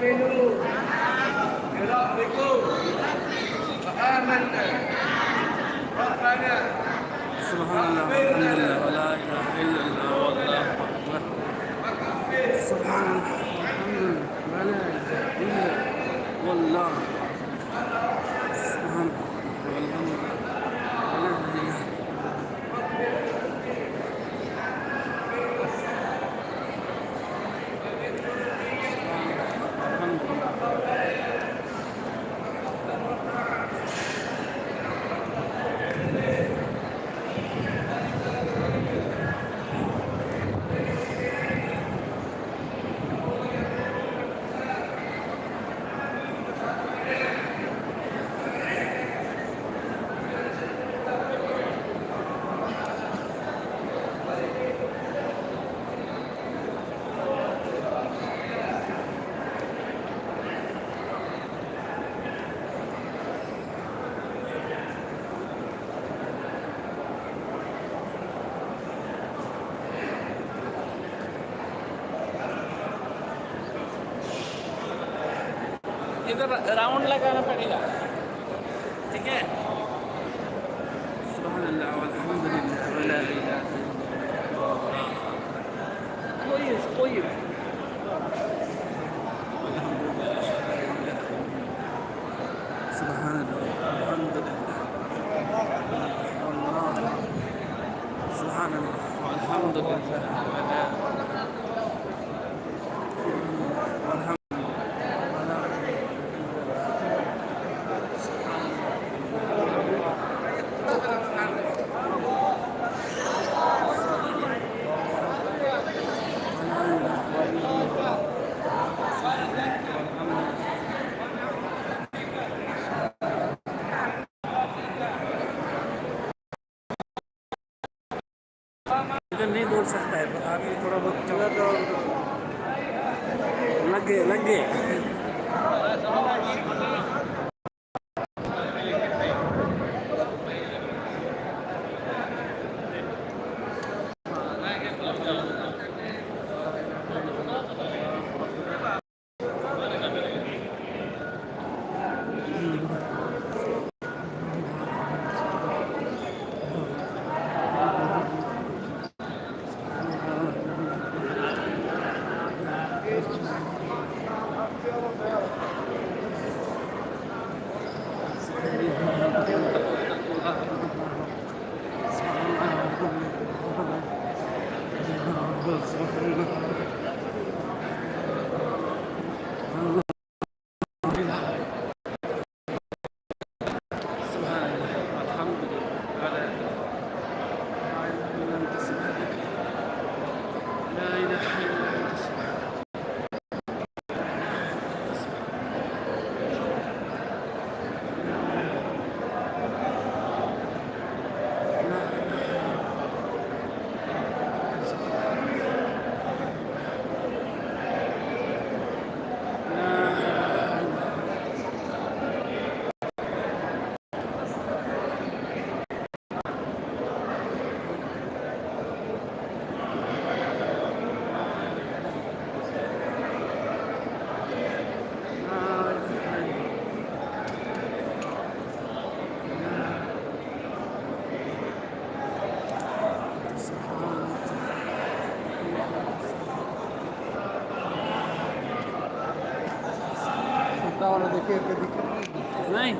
تؤمنوا بربكم فآمنا ربنا سبحان الله اغفر والحمد لنا لله ولا إله إلا الله والله أكبر. وكفر سبحان الله والحمد لله ولا إله إلا والله. سبحان الله والحمد لله ولا إله. الحمد لله. इधर राउंड लगाना पड़ेगा, ठीक है। सुभान अल्लाह वल्हम्दुलिल्लाह वला इलाहा इल्लल्लाह। कोई सुभान अल्लाह वल्हम्दुलिल्लाह वल्लाह। सुभान अल्लाह वल्हम्दुलिल्लाह वला इधर नहीं दौड़ सकता है, पर आगे थोड़ा बहुत लग गए। वाला देखिए नहीं